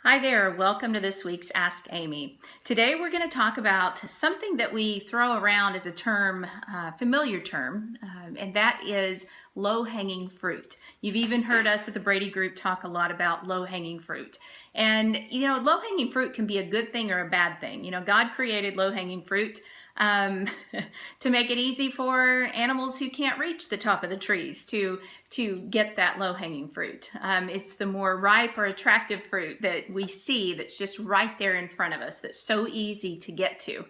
Hi there, welcome to this week's Ask Amy. Today we're going to talk about something that we throw around as a term, familiar term, and that is low-hanging fruit. You've even heard us at the Brady Group talk a lot about low-hanging fruit. And, low-hanging fruit can be a good thing or a bad thing. God created low-hanging fruit um, to make it easy for animals who can't reach the top of the trees to get that low-hanging fruit. It's the more ripe or attractive fruit that we see that's just right there in front of us, that's so easy to get to.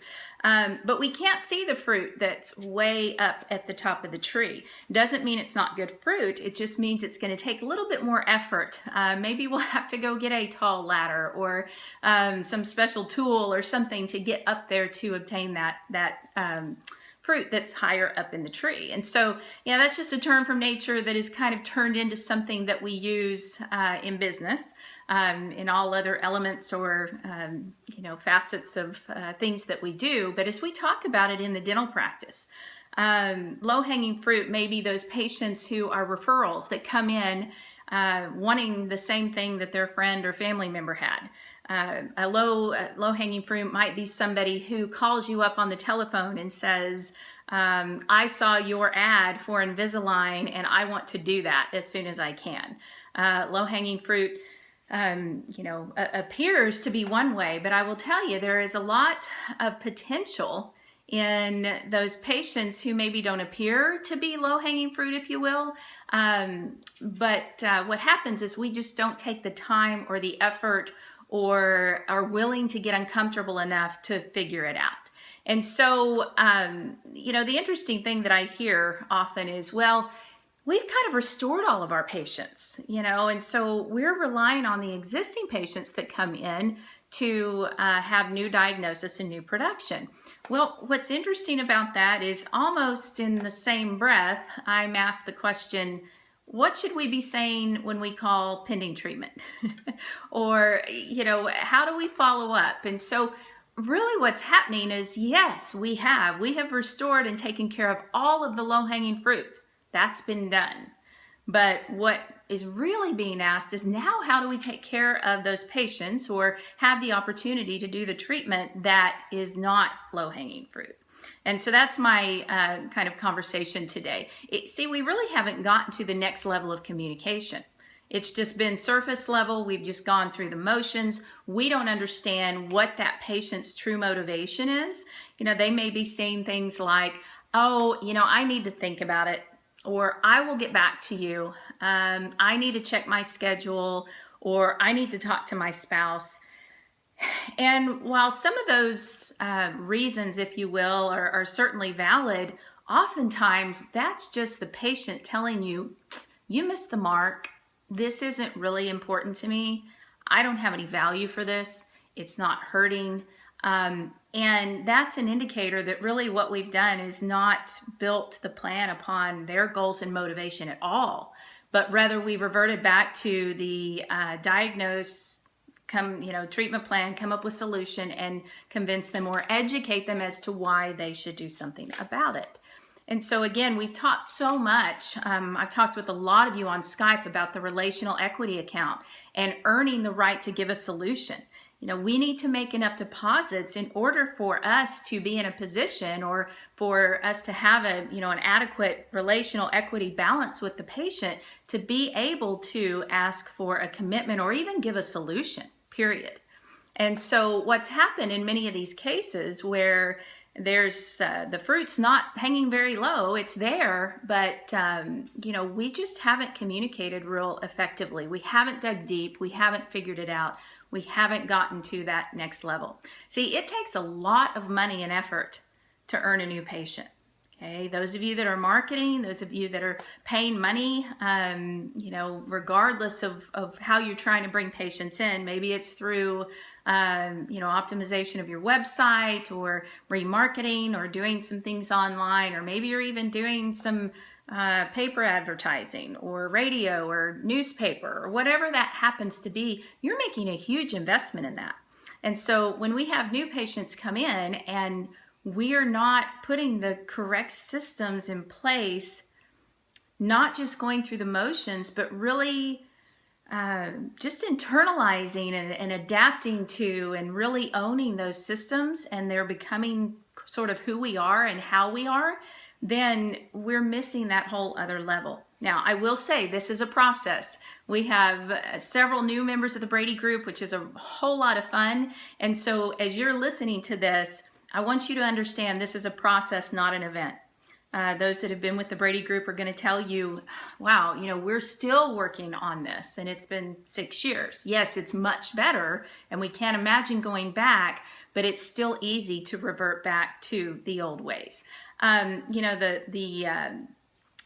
But we can't see the fruit that's way up at the top of the tree. Doesn't mean it's not good fruit. It just means it's going to take a little bit more effort. Maybe we'll have to go get a tall ladder or some special tool or something to get up there to obtain that fruit that's higher up in the tree. And so, that's just a term from nature that is kind of turned into something that we use in business, in all other elements or, facets of things that we do. But as we talk about it in the dental practice, low-hanging fruit may be those patients who are referrals that come in wanting the same thing that their friend or family member had. A low-hanging fruit might be somebody who calls you up on the telephone and says, I saw your ad for Invisalign and I want to do that as soon as I can. Low-hanging fruit appears to be one way, but I will tell you there is a lot of potential in those patients who maybe don't appear to be low-hanging fruit, if you will. But what happens is we just don't take the time or the effort or are willing to get uncomfortable enough to figure it out. And so, the interesting thing that I hear often is, well, we've kind of restored all of our patients, and so we're relying on the existing patients that come in to have new diagnosis and new production. Well, what's interesting about that is almost in the same breath, I'm asked the question, what should we be saying when we call pending treatment? Or, how do we follow up? And so really what's happening is, yes, we have restored and taken care of all of the low-hanging fruit. That's been done. But what is really being asked is now how do we take care of those patients or have the opportunity to do the treatment that is not low-hanging fruit? And so that's my kind of conversation today. We really haven't gotten to the next level of communication. It's just been surface level. We've just gone through the motions. We don't understand what that patient's true motivation is. They may be saying things like, oh, I need to think about it, or I will get back to you. I need to check my schedule, or I need to talk to my spouse. And while some of those reasons, if you will, are certainly valid, oftentimes that's just the patient telling you, you missed the mark. This isn't really important to me. I don't have any value for this. It's not hurting. And that's an indicator that really what we've done is not built the plan upon their goals and motivation at all, but rather we've reverted back to the treatment plan, come up with solution and convince them or educate them as to why they should do something about it. And so again, we've talked so much. I've talked with a lot of you on Skype about the relational equity account and earning the right to give a solution. We need to make enough deposits in order for us to be in a position or for us to have an adequate relational equity balance with the patient to be able to ask for a commitment or even give a solution, period. And so what's happened in many of these cases where there's the fruit's not hanging very low, it's there, but we just haven't communicated real effectively. We haven't dug deep. We haven't figured it out. We haven't gotten to that next level. See, it takes a lot of money and effort to earn a new patient. Okay, those of you that are marketing, those of you that are paying money, regardless of how you're trying to bring patients in, maybe it's through optimization of your website or remarketing or doing some things online, or maybe you're even doing some paper advertising or radio or newspaper or whatever that happens to be. You're making a huge investment in that. And so when we have new patients come in and we're not putting the correct systems in place, not just going through the motions, but really just internalizing and adapting to and really owning those systems, and they're becoming sort of who we are and how we are, then we're missing that whole other level. Now, I will say this is a process. We have several new members of the Brady Group, which is a whole lot of fun. And so as you're listening to this, I want you to understand this is a process, not an event. Those that have been with the Brady Group are going to tell you, wow, we're still working on this, and it's been 6 years. Yes, it's much better, and we can't imagine going back, but it's still easy to revert back to the old ways. The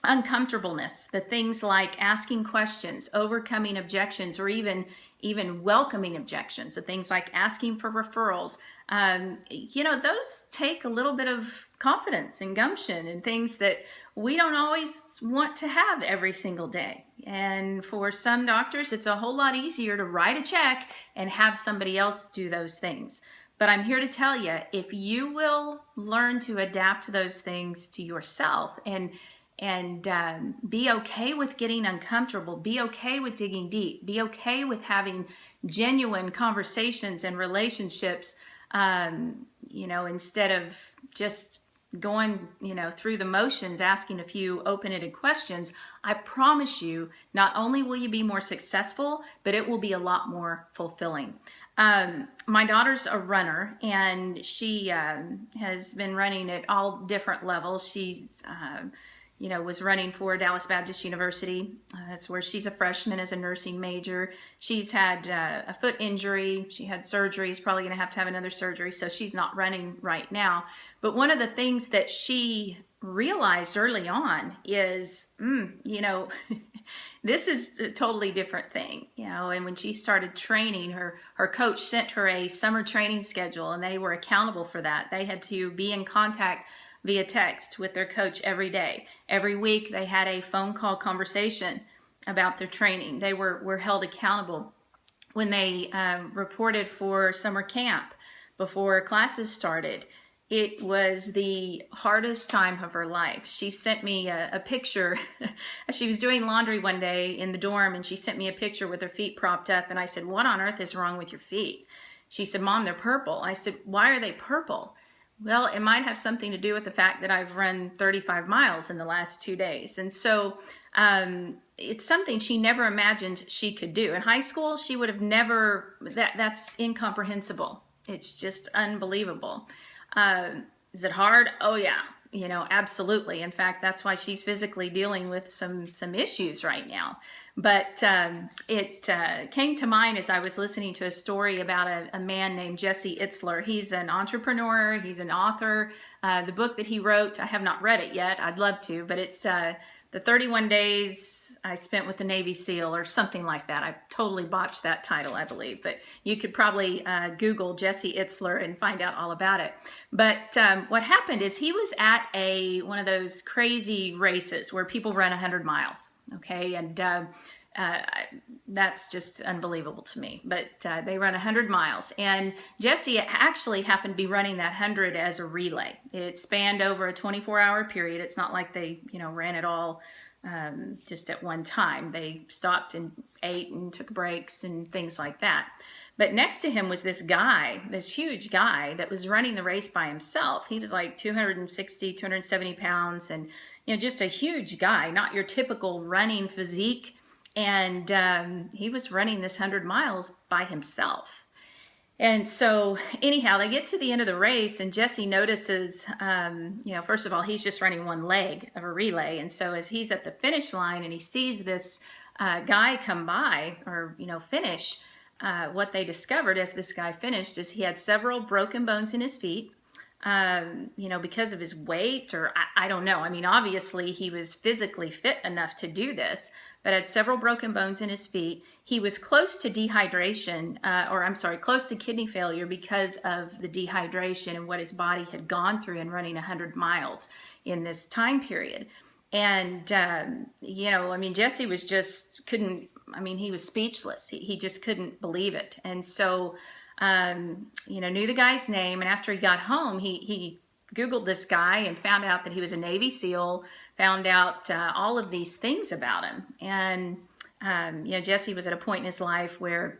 uncomfortableness, the things like asking questions, overcoming objections, or even welcoming objections, the things like asking for referrals, those take a little bit of confidence and gumption and things that we don't always want to have every single day. And for some doctors, it's a whole lot easier to write a check and have somebody else do those things. But I'm here to tell you, if you will learn to adapt those things to yourself and be okay with getting uncomfortable, be okay with digging deep, be okay with having genuine conversations and relationships, instead of just going, through the motions, asking a few open-ended questions, I promise you, not only will you be more successful, but it will be a lot more fulfilling. My daughter's a runner, and she has been running at all different levels. She's was running for Dallas Baptist University. That's where she's a freshman as a nursing major. She's had a foot injury. She had surgery. She's probably going to have another surgery, so she's not running right now. But one of the things that she realized early on is, this is a totally different thing, and when she started training, her coach sent her a summer training schedule, and they were accountable for that. They had to be in contact via text with their coach every day. Every week they had a phone call conversation about their training. They were held accountable. When they reported for summer camp before classes started, it was the hardest time of her life. She sent me a picture. She was doing laundry one day in the dorm, and she sent me a picture with her feet propped up, and I said, "What on earth is wrong with your feet?" She said, "Mom, they're purple." I said, "Why are they purple?" Well, it might have something to do with the fact that I've run 35 miles in the last 2 days. And so it's something she never imagined she could do. In high school, she would have never, that's incomprehensible. It's just unbelievable. Is it hard? Oh yeah, absolutely. In fact, that's why she's physically dealing with some issues right now. But it came to mind as I was listening to a story about a man named Jesse Itzler. He's an entrepreneur. He's an author. The book that he wrote, I have not read it yet. I'd love to, but it's The 31 Days I Spent with the Navy SEAL or something like that. I totally botched that title, I believe, but you could probably Google Jesse Itzler and find out all about it. But what happened is he was at one of those crazy races where people run 100 miles, okay? And that's just unbelievable to me. But they run 100 miles. And Jesse actually happened to be running that 100 as a relay. It spanned over a 24-hour period. It's not like they, ran it all just at one time. They stopped and ate and took breaks and things like that. But next to him was this guy, this huge guy that was running the race by himself. He was like 260, 270 pounds and, just a huge guy, not your typical running physique. And he was running this 100 miles by himself. And so anyhow, they get to the end of the race and Jesse notices, first of all, he's just running one leg of a relay. And so as he's at the finish line and he sees this guy come by or, finish, what they discovered as this guy finished is he had several broken bones in his feet, because of his weight or I don't know. I mean, obviously he was physically fit enough to do this, but had several broken bones in his feet. He was close to dehydration, close to kidney failure because of the dehydration and what his body had gone through in running 100 miles in this time period. And, Jesse was he was speechless. He just couldn't believe it. And so, knew the guy's name. And after he got home, he Googled this guy and found out that he was a Navy SEAL, found out all of these things about him. And Jesse was at a point in his life where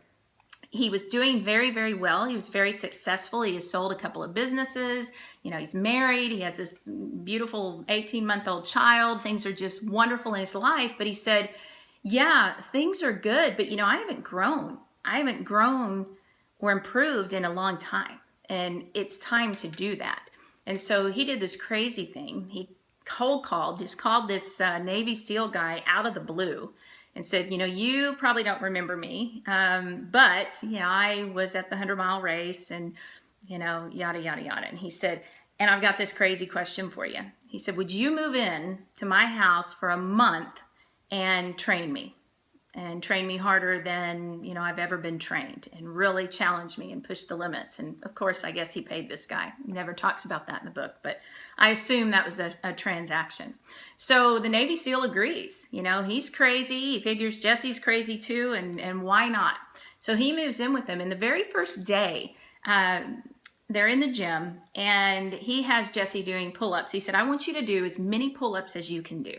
he was doing very, very well. He was very successful. He has sold a couple of businesses. He's married. He has this beautiful 18-month-old child. Things are just wonderful in his life. But he said, yeah, things are good, but I haven't grown. I haven't grown or improved in a long time. And it's time to do that. And so he did this crazy thing. He called this Navy SEAL guy out of the blue and said, you probably don't remember me, but, I was at the 100-mile race and, yada, yada, yada. And he said, and I've got this crazy question for you. He said, would you move in to my house for a month and train me harder than, I've ever been trained, and really challenge me and push the limits? And of course, I guess he paid this guy. He never talks about that in the book, but I assume that was a transaction. So the Navy SEAL agrees. He's crazy. He figures Jesse's crazy too, and why not? So he moves in with them. And the very first day, they're in the gym, and he has Jesse doing pull-ups. He said, I want you to do as many pull-ups as you can do.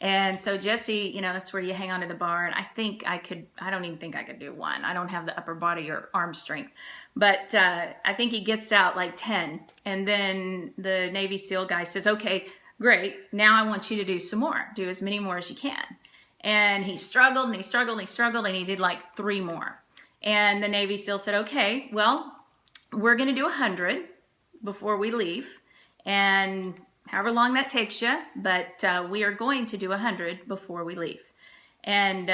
And so Jesse, that's where you hang onto the bar. And I don't even think I could do one. I don't have the upper body or arm strength. But I think he gets out like 10. And then the Navy SEAL guy says, okay, great. Now I want you to do some more. Do as many more as you can. And he struggled and he struggled and he struggled, and he did like 3 more. And the Navy SEAL said, okay, well, we're going to do 100 before we leave. And however long that takes you, but we are going to do 100 before we leave. And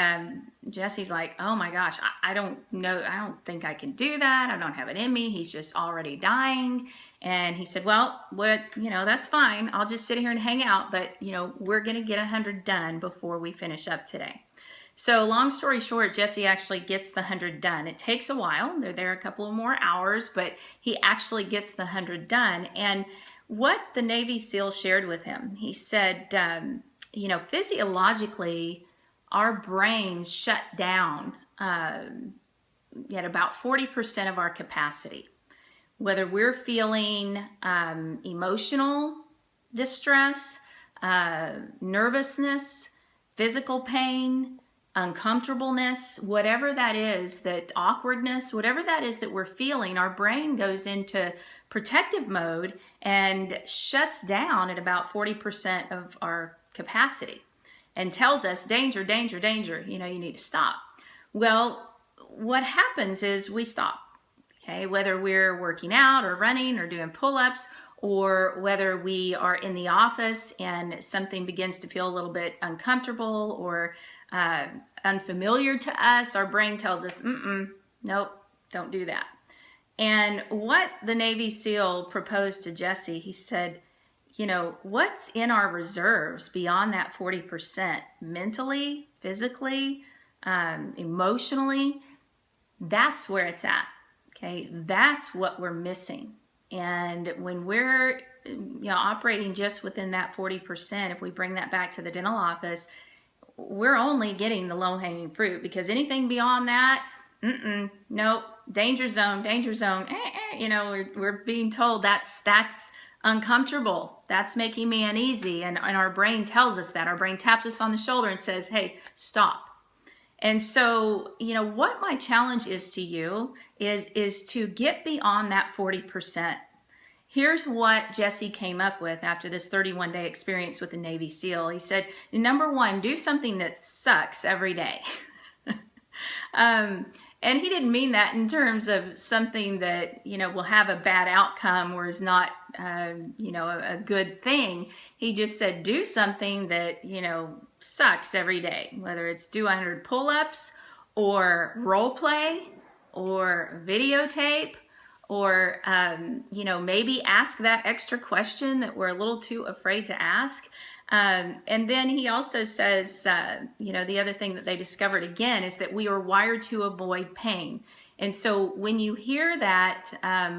Jesse's like, oh my gosh, I don't know. I don't think I can do that. I don't have it in me. He's just already dying. And he said, well, that's fine. I'll just sit here and hang out. But, we're going to get 100 done before we finish up today. So long story short, Jesse actually gets the 100 done. It takes a while. They're there a couple of more hours, but he actually gets the 100 done. And what the Navy SEAL shared with him, he said, physiologically, our brains shut down at about 40% of our capacity. Whether we're feeling emotional distress, nervousness, physical pain, uncomfortableness, whatever that is, that awkwardness, whatever that is that we're feeling, our brain goes into protective mode and shuts down at about 40% of our capacity and tells us, danger, danger, danger, you need to stop. Well, what happens is we stop, okay? Whether we're working out or running or doing pull-ups, or whether we are in the office and something begins to feel a little bit uncomfortable or unfamiliar to us, our brain tells us, nope, don't do that. And what the Navy SEAL proposed to Jesse, he said, what's in our reserves beyond that 40%, mentally, physically, emotionally, that's where it's at, okay? That's what we're missing. And when we're operating just within that 40%, if we bring that back to the dental office, we're only getting the low-hanging fruit, because anything beyond that, nope, danger zone, we're being told that's uncomfortable, that's making me uneasy, and our brain tells us that. Our brain taps us on the shoulder and says, hey, stop. And so, what my challenge is to you is to get beyond that 40%. Here's what Jesse came up with after this 31-day experience with the Navy SEAL. He said, number 1, do something that sucks every day. And he didn't mean that in terms of something that, will have a bad outcome or is not, a good thing. He just said, do something that, sucks every day, whether it's do 100 pull-ups or role play or videotape, or, maybe ask that extra question that we're a little too afraid to ask. And then he also says, the other thing that they discovered again is that we are wired to avoid pain. And so when you hear that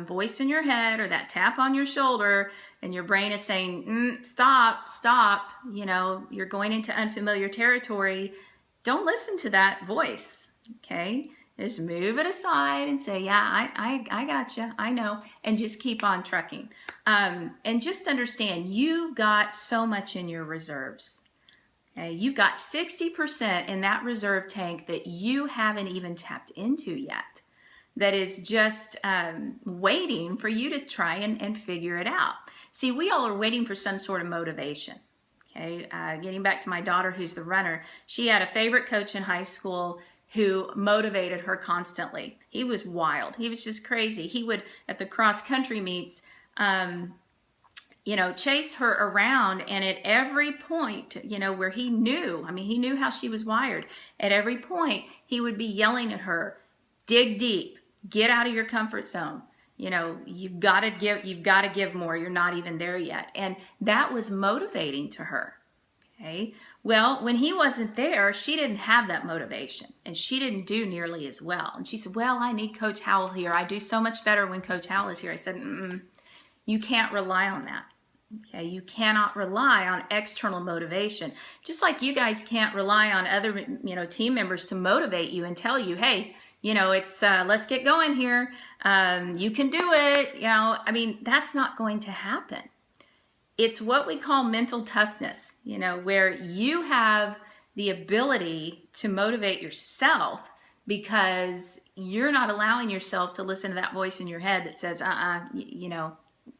voice in your head or that tap on your shoulder and your brain is saying, stop, you're going into unfamiliar territory, don't listen to that voice, okay? Just move it aside and say, yeah, I gotcha, I know, and just keep on trucking. And just understand, you've got so much in your reserves. Okay, you've got 60% in that reserve tank that you haven't even tapped into yet, that is just waiting for you to try and figure it out. See, we all are waiting for some sort of motivation. Okay, getting back to my daughter who's the runner, she had a favorite coach in high school who motivated her constantly. He was wild. He was just crazy. He would, at the cross country meets, chase her around, and at every point, where he knew, he knew how she was wired. At every point, he would be yelling at her, dig deep, get out of your comfort zone. You've got to give more. You're not even there yet. And that was motivating to her. Okay. Well, when he wasn't there, she didn't have that motivation, and she didn't do nearly as well. And she said, well, I need Coach Howell here. I do so much better when Coach Howell is here. I said, you can't rely on that. Okay, you cannot rely on external motivation. Just like you guys can't rely on other, team members to motivate you and tell you, hey, it's let's get going here. You can do it. That's not going to happen. It's what we call mental toughness, where you have the ability to motivate yourself because you're not allowing yourself to listen to that voice in your head that says,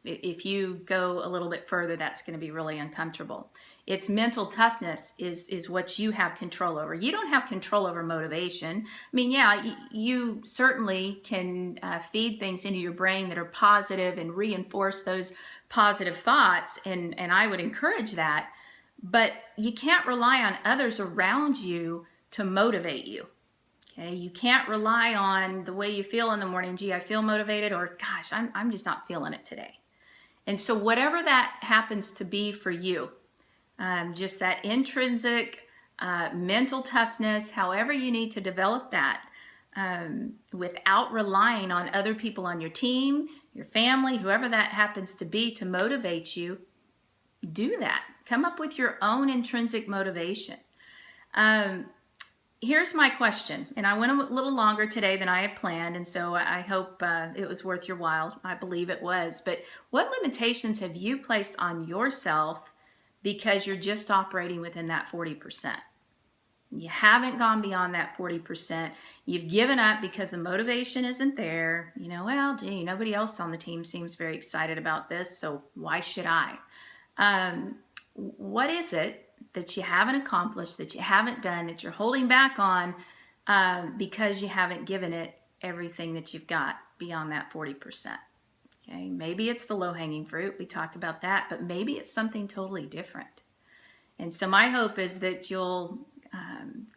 if you go a little bit further, that's going to be really uncomfortable. It's mental toughness is what you have control over. You don't have control over motivation. You certainly can feed things into your brain that are positive and reinforce those positive thoughts, and I would encourage that. But you can't rely on others around you to motivate you. Okay, you can't rely on the way you feel in the morning. Gee, I feel motivated, or gosh, I'm just not feeling it today. And so whatever that happens to be for you, just that intrinsic mental toughness, however you need to develop that, without relying on other people on your team, your family, whoever that happens to be, to motivate you, do that. Come up with your own intrinsic motivation. Here's my question, and I went a little longer today than I had planned, and so I hope it was worth your while. I believe it was. But what limitations have you placed on yourself because you're just operating within that 40%? You haven't gone beyond that 40%. You've given up because the motivation isn't there. Nobody else on the team seems very excited about this, so why should I? What is it that you haven't accomplished, that you haven't done, that you're holding back on because you haven't given it everything that you've got beyond that 40%? Okay, maybe it's the low-hanging fruit. We talked about that, but maybe it's something totally different. And so my hope is that you'll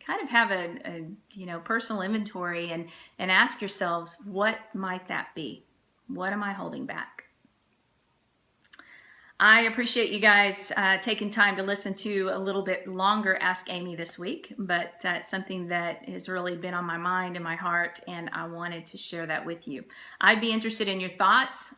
kind of have a personal inventory and ask yourselves, what might that be? What am I holding back? I appreciate you guys taking time to listen to a little bit longer Ask Amy this week, but it's something that has really been on my mind and my heart, and I wanted to share that with you. I'd be interested in your thoughts.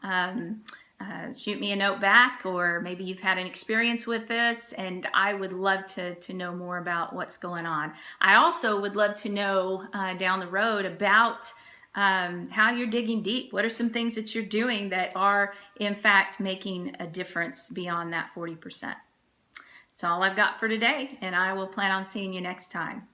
Shoot me a note back, or maybe you've had an experience with this, and I would love to know more about what's going on. I also would love to know down the road about how you're digging deep. What are some things that you're doing that are, in fact, making a difference beyond that 40%? That's all I've got for today, and I will plan on seeing you next time.